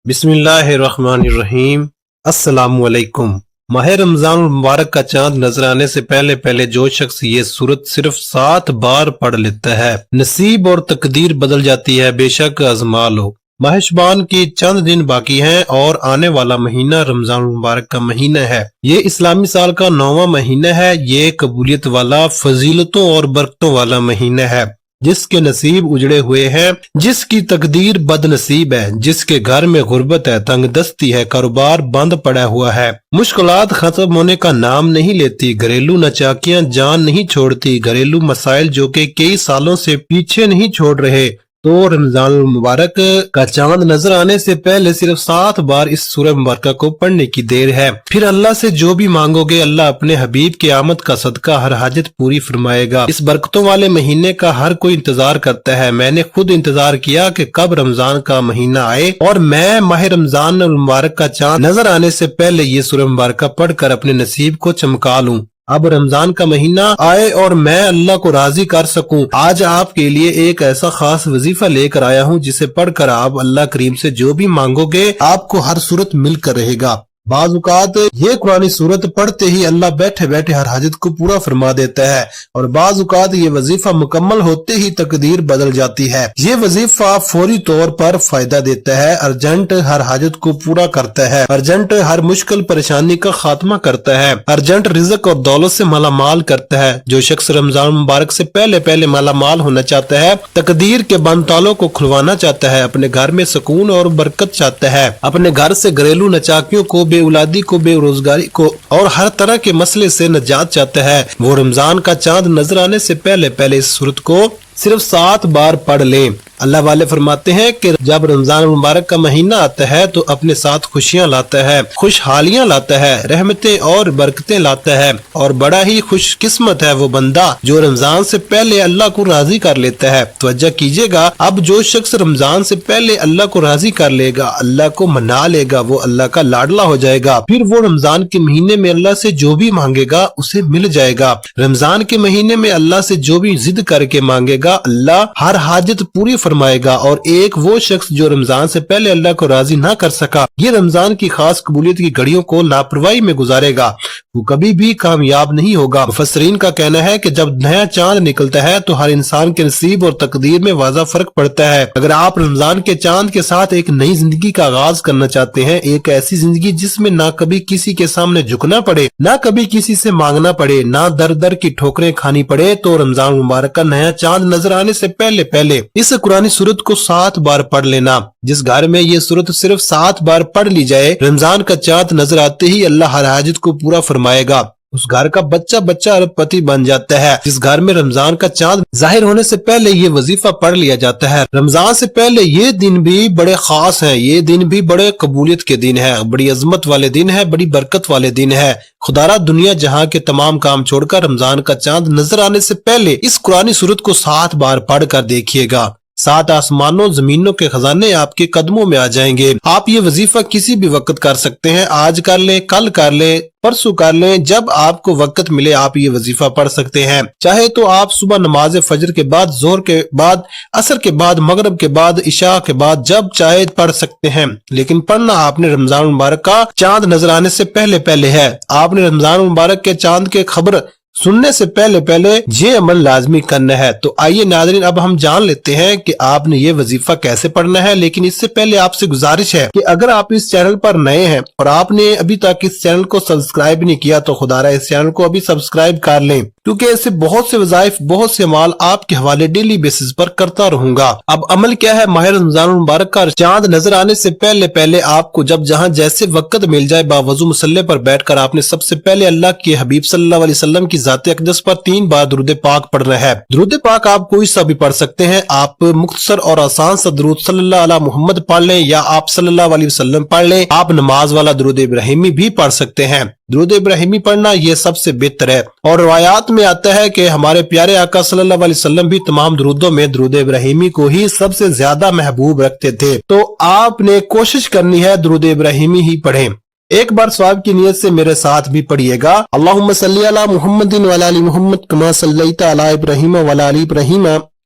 بسم اللہ الرحمن الرحیم۔ السلام علیکم۔ ماہ رمضان المبارک کا چاند نظر آنے سے پہلے جو شخص یہ سورت صرف 7 بار پڑھ لیتا ہے نصیب اور تقدیر بدل جاتی ہے۔ بے شک آزما لو۔ ماہ شعبان کی چند دن باقی ہیں اور آنے والا مہینہ رمضان المبارک کا مہینہ ہے۔ یہ اسلامی سال کا 9واں مہینہ ہے۔ یہ قبولیت والا، فضیلتوں اور برکتوں والا مہینہ ہے۔ جس کے نصیب اجڑے ہوئے ہیں، جس کی تقدیر بد نصیب ہے، جس کے گھر میں غربت ہے، تنگ دستی ہے، کاروبار بند پڑا ہوا ہے، مشکلات ختم ہونے کا نام نہیں لیتی، گھریلو نچاکیاں جان نہیں چھوڑتی، گھریلو مسائل جو کہ کئی سالوں سے پیچھے نہیں چھوڑ رہے، تو رمضان المبارک کا چاند نظر آنے سے پہلے صرف 7 بار اس سورہ مبارکہ کو پڑھنے کی دیر ہے۔ پھر اللہ سے جو بھی مانگو گے اللہ اپنے حبیب کی آمد کا صدقہ ہر حاجت پوری فرمائے گا۔ اس برکتوں والے مہینے کا ہر کوئی انتظار کرتا ہے۔ میں نے خود انتظار کیا کہ کب رمضان کا مہینہ آئے اور میں ماہ رمضان المبارک کا چاند نظر آنے سے پہلے یہ سورہ مبارکہ پڑھ کر اپنے نصیب کو چمکا لوں۔ اب رمضان کا مہینہ آئے اور میں اللہ کو راضی کر سکوں۔ آج آپ کے لیے ایک ایسا خاص وظیفہ لے کر آیا ہوں جسے پڑھ کر آپ اللہ کریم سے جو بھی مانگو گے آپ کو ہر صورت مل کر رہے گا۔ بعض اوقات یہ قرآن صورت پڑھتے ہی اللہ بیٹھے بیٹھے ہر حاجت کو پورا فرما دیتا ہے، اور بعض اوقات یہ وظیفہ مکمل ہوتے ہی تقدیر بدل جاتی ہے۔ یہ وظیفہ فوری طور پر فائدہ دیتا ہے، ارجنٹ ہر حاجت کو پورا کرتا ہے، ارجنٹ ہر مشکل پریشانی کا خاتمہ کرتا ہے، ارجنٹ رزق اور دولت سے مالا مال کرتا ہے۔ جو شخص رمضان مبارک سے پہلے مالا مال ہونا چاہتا ہے، تقدیر کے بند تالوں کو کھلوانا چاہتا ہے، اپنے گھر میں سکون اور برکت چاہتا ہے، اپنے گھر سے گھریلو نچاکیوں کو، بے اولادی کو، بے روزگاری کو اور ہر طرح کے مسئلے سے نجات چاہتا ہے، وہ رمضان کا چاند نظر آنے سے پہلے اس سورت کو صرف 7 بار پڑھ لیں۔ اللہ والے فرماتے ہیں کہ جب رمضان المبارک کا مہینہ آتا ہے تو اپنے ساتھ خوشیاں لاتا ہے، خوشحالیاں لاتا ہے، رحمتیں اور برکتیں لاتا ہے، اور بڑا ہی خوش قسمت ہے وہ بندہ جو رمضان سے پہلے اللہ کو راضی کر لیتا ہے۔ توجہ کیجئے گا، اب جو شخص رمضان سے پہلے اللہ کو راضی کر لے گا، اللہ کو منا لے گا، وہ اللہ کا لاڈلا ہو جائے گا۔ پھر وہ رمضان کے مہینے میں اللہ سے جو بھی مانگے گا اسے مل جائے گا۔ رمضان کے مہینے میں اللہ سے جو بھی ضد کر کے مانگے گا اللہ ہر حاجت پوری فرمائے گا۔ اور ایک وہ شخص جو رمضان سے پہلے اللہ کو راضی نہ کر سکا، یہ رمضان کی خاص قبولیت کی گھڑیوں کو لاپرواہی میں گزارے گا، وہ کبھی بھی کامیاب نہیں ہوگا۔ مفسرین کا کہنا ہے کہ جب نیا چاند نکلتا ہے تو ہر انسان کے نصیب اور تقدیر میں واضح فرق پڑتا ہے۔ اگر آپ رمضان کے چاند کے ساتھ ایک نئی زندگی کا آغاز کرنا چاہتے ہیں، ایک ایسی زندگی جس میں نہ کبھی کسی کے سامنے جھکنا پڑے، نہ کبھی کسی سے مانگنا پڑے، نہ در در کی ٹھوکریں کھانی پڑے، تو رمضان مبارک کا نیا چاند نظر آنے سے پہلے اس قرآن سورت کو 7 بار پڑھ لینا۔ جس گھر میں یہ سورت صرف 7 بار پڑھ لی جائے، رمضان کا چاند نظر آتے ہی اللہ ہر حاجت کو پورا فرمائے گا، اس گھر کا بچہ ارب پتی بن جاتا ہے۔ جس گھر میں رمضان کا چاند ظاہر ہونے سے پہلے یہ وظیفہ پڑھ لیا جاتا ہے، رمضان سے پہلے یہ دن بھی بڑے خاص ہیں، یہ دن بھی بڑے قبولیت کے دن ہے، بڑی عظمت والے دن ہے، بڑی برکت والے دن ہے۔ خدارہ دنیا جہاں کے تمام کام چھوڑ کر رمضان کا چاند نظر آنے سے پہلے اس قرآن سورت کو 7 بار پڑھ کر دیکھیے گا، 7 آسمانوں زمینوں کے خزانے آپ کے قدموں میں آ جائیں گے۔ آپ یہ وظیفہ کسی بھی وقت کر سکتے ہیں، آج کر لیں، کل کر لیں، پرسوں کر لیں، جب آپ کو وقت ملے آپ یہ وظیفہ پڑھ سکتے ہیں۔ چاہے تو آپ صبح نماز فجر کے بعد، ظہر کے بعد، عصر کے بعد، مغرب کے بعد، عشاء کے بعد، جب چاہے پڑھ سکتے ہیں، لیکن پڑھنا آپ نے رمضان مبارک کا چاند نظر آنے سے پہلے ہے۔ آپ نے رمضان مبارک کے چاند کے خبر سننے سے پہلے یہ عمل لازمی کرنا ہے۔ تو آئیے ناظرین، اب ہم جان لیتے ہیں کہ آپ نے یہ وظیفہ کیسے پڑھنا ہے، لیکن اس سے پہلے آپ سے گزارش ہے کہ اگر آپ اس چینل پر نئے ہیں اور آپ نے ابھی تک اس چینل کو سبسکرائب نہیں کیا تو خدا رہا اس چینل کو ابھی سبسکرائب کر لیں، کیونکہ ایسے بہت سے وظائف، بہت سے اعمال آپ کے حوالے ڈیلی بیسس پر کرتا رہوں گا۔ اب عمل کیا ہے؟ ماہ رمضان المبارک کا چاند نظر آنے سے پہلے آپ کو جب جہاں جیسے وقت مل جائے باوضو مصلی پر بیٹھ کر آپ نے سب سے پہلے اللہ کے حبیب صلی اللہ علیہ وسلم کی ذات اقدس پر 3 بار درود پاک پڑھنا ہے۔ درود پاک آپ کوئی سا بھی پڑھ سکتے ہیں، آپ مختصر اور آسان سا درود صلی اللہ علیہ محمد پڑھ لیں یا آپ صلی اللہ علیہ وسلم پڑھ لیں، آپ نماز والا درود ابراہیمی بھی پڑھ سکتے ہیں۔ درود ابراہیمی پڑھنا یہ سب سے بہتر ہے، اور روایات میں آتا ہے کہ ہمارے پیارے آقا صلی اللہ علیہ وسلم بھی تمام درودوں میں درود ابراہیمی کو ہی سب سے زیادہ محبوب رکھتے تھے، تو آپ نے کوشش کرنی ہے درود ابراہیمی ہی پڑھیں۔ ایک بار ثواب کی نیت سے میرے ساتھ بھی پڑھیے گا، اللہم صلی علی محمد وعلی آل محمد کما صلیت علی ابراہیم وعلی آل ابراہیم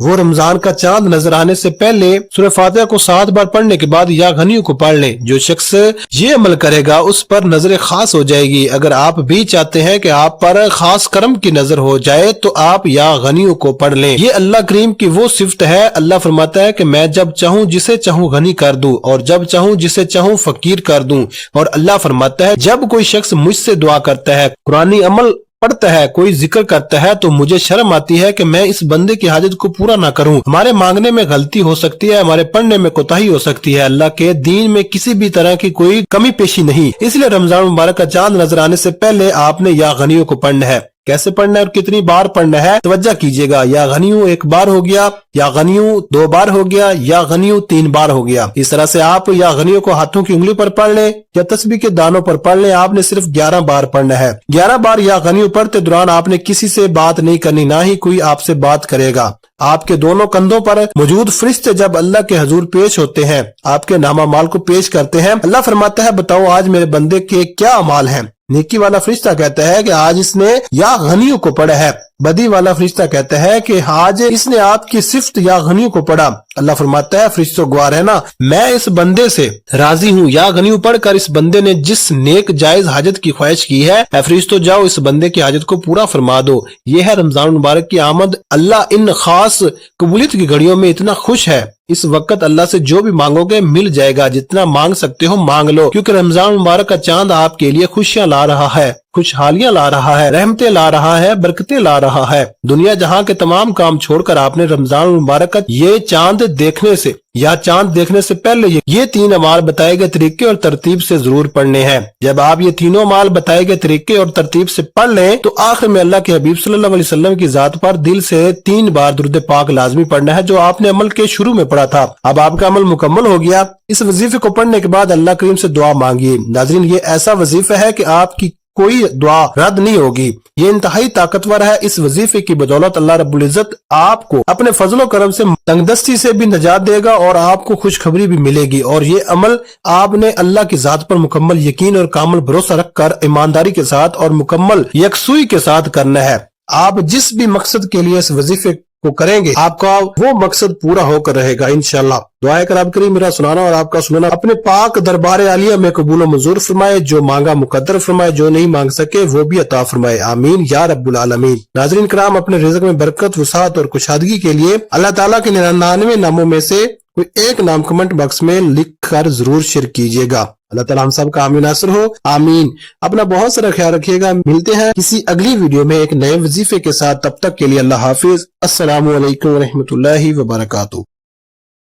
وہ رمضان کا چاند نظر آنے سے پہلے سورہ فاتحہ کو 7 بار پڑھنے کے بعد یا غنیوں کو پڑھ لیں۔ جو شخص یہ عمل کرے گا اس پر نظر خاص ہو جائے گی۔ اگر آپ بھی چاہتے ہیں کہ آپ پر خاص کرم کی نظر ہو جائے تو آپ یا غنیوں کو پڑھ لیں۔ یہ اللہ کریم کی وہ صفت ہے۔ اللہ فرماتا ہے کہ میں جب چاہوں جسے چاہوں غنی کر دوں اور جب چاہوں جسے چاہوں فقیر کر دوں۔ اور اللہ فرماتا ہے جب کوئی شخص مجھ سے دعا کرتا ہے، قرآنی عمل پڑھتا ہے، کوئی ذکر کرتا ہے تو مجھے شرم آتی ہے کہ میں اس بندے کی حاجت کو پورا نہ کروں۔ ہمارے مانگنے میں غلطی ہو سکتی ہے، ہمارے پڑھنے میں کوتاہی ہو سکتی ہے، اللہ کے دین میں کسی بھی طرح کی کوئی کمی پیشی نہیں۔ اس لیے رمضان مبارک کا چاند نظر آنے سے پہلے آپ نے یا غنیوں کو پڑھنا ہے۔ کیسے پڑھنا ہے اور کتنی بار پڑھنا ہے توجہ کیجیے گا۔ یا غنیوں 1 بار ہو گیا، یا غنیوں 2 بار ہو گیا، یا غنیوں 3 بار ہو گیا۔ اس طرح سے آپ یا غنیوں کو ہاتھوں کی انگلی پر پڑھ لیں یا تسبیح کے دانوں پر پڑھ لیں۔ آپ نے صرف 11 بار پڑھنا ہے۔ 11 بار یا غنیوں پڑھتے دوران آپ نے کسی سے بات نہیں کرنی، نہ ہی کوئی آپ سے بات کرے گا۔ آپ کے دونوں کندھوں پر موجود فرشتے جب اللہ کے حضور پیش ہوتے ہیں، آپ کے نامہ مال کو پیش کرتے ہیں۔ اللہ فرماتا ہے بتاؤ آج میرے بندے کے کیا اعمال ہیں۔ نیکی والا فرشتہ کہتا ہے کہ آج اس نے یا غنیوں کو پڑھا ہے۔ بدی والا فرشتہ کہتا ہے کہ آج اس نے آپ کی صفت یا غنیوں کو پڑھا۔ اللہ فرماتا ہے فرشتوں گواہ رہنا، میں اس بندے سے راضی ہوں۔ یا غنیوں پڑھ کر اس بندے نے جس نیک جائز حاجت کی خواہش کی ہے، اے فرشتوں جاؤ اس بندے کی حاجت کو پورا فرما دو۔ یہ ہے رمضان مبارک کی آمد۔ اللہ ان خاص قبولیت کی گھڑیوں میں اتنا خوش ہے، اس وقت اللہ سے جو بھی مانگو گے مل جائے گا۔ جتنا مانگ سکتے ہو مانگ لو، کیونکہ رمضان مبارک کا چاند آپ کے لیے خوشیاں لا رہا ہے، خوشحالیاں لا رہا ہے، رحمتیں لا رہا ہے، برکتیں لا رہا ہے۔ دنیا جہاں کے تمام کام چھوڑ کر آپ نے رمضان مبارک کا یہ چاند دیکھنے سے یا چاند دیکھنے سے پہلے یہ 3 اعمال بتائے گئے طریقے اور ترتیب سے ضرور پڑھنے ہیں۔ جب آپ یہ تینوں اعمال بتائے گئے طریقے اور ترتیب سے پڑھ لیں تو آخر میں اللہ کے حبیب صلی اللہ علیہ وسلم کی ذات پر دل سے 3 بار درود پاک لازمی پڑھنا ہے، جو آپ نے عمل کے شروع میں پڑھا تھا۔ اب آپ کا عمل مکمل ہو گیا۔ اس وظیفے کو پڑھنے کے بعد اللہ کریم سے دعا مانگیے۔ ناظرین یہ ایسا وظیفہ ہے کہ آپ کی کوئی دعا رد نہیں ہوگی۔ یہ انتہائی طاقتور ہے۔ اس وظیفے کی بدولت اللہ رب العزت آپ کو اپنے فضل و کرم سے تنگ دستی سے بھی نجات دے گا اور آپ کو خوشخبری بھی ملے گی۔ اور یہ عمل آپ نے اللہ کی ذات پر مکمل یقین اور کامل بھروسہ رکھ کر ایمانداری کے ساتھ اور مکمل یکسوئی کے ساتھ کرنا ہے۔ آپ جس بھی مقصد کے لیے اس وظیفے کو کریں گے آپ کا وہ مقصد پورا ہو کر رہے گا انشاءاللہ۔ دعا ہے کہ رب کریم میرا سنانا اور آپ کا سننا اپنے پاک دربار عالیہ میں قبول و منظور فرمائے، جو مانگا مقدر فرمائے، جو نہیں مانگ سکے وہ بھی عطا فرمائے، آمین یا رب العالمین۔ ناظرین کرام اپنے رزق میں برکت، وسعت اور کشادگی کے لیے اللہ تعالیٰ کے 99 ناموں میں سے کوئی ایک نام کمنٹ باکس میں لکھ کر ضرور شیئر کیجیے گا۔ اللہ تعالیٰ ہم سب کا آمین ناصر ہو، آمین۔ اپنا بہت سارا خیال رکھیے گا۔ ملتے ہیں کسی اگلی ویڈیو میں ایک نئے وظیفے کے ساتھ، تب تک کے لیے اللہ حافظ۔ السلام علیکم ورحمۃ اللہ وبرکاتہ۔